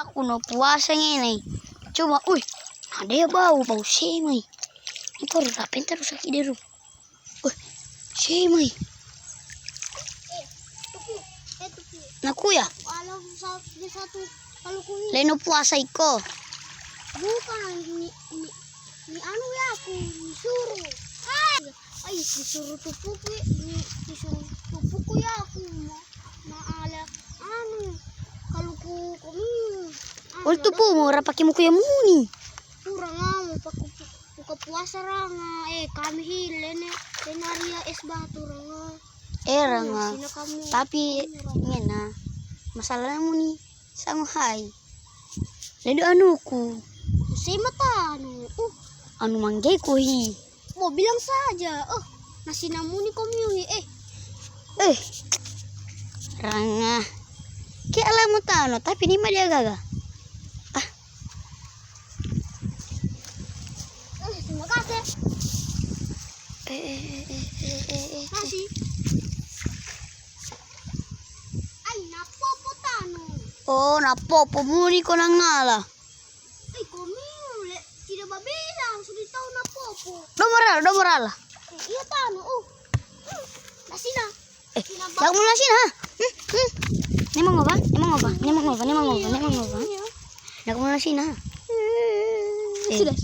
Aku no puasa ngene. Cuma, ada ya bau semai. Ini baru rapen terus lagi deru. Semai. Naku ya? Alam satu kalau kuning. Leno puasa iko. Bukan ni anu ya aku disuruh. Disuruh tupuku, disuruh tupuku ya aku maala anu kalau ku Ol tupu mo ora pakai muku ya muni. kurang anu buka puasa ranga kami hilene tenaria es batu ranga. Ranga. Tapi ngena masalahnya muni sangu hai. Lendo anuku. Si mata Anu manggay ko hi. Mau bilang saja. Nasi namuni komyungi Ranga. Kaya alam mo tano, tapi ni mali agaga. Terima kasih. Nasi. Ay, napopo tano. Napopo muni ko nang ngala. Ay, komyungi. Tidak babilang. Sudah tahu napopo. Domoral. Iya tano. Nasi na. Yak mo nasin ha. Ni mo ba? Yak mo nasin ha. Sudah.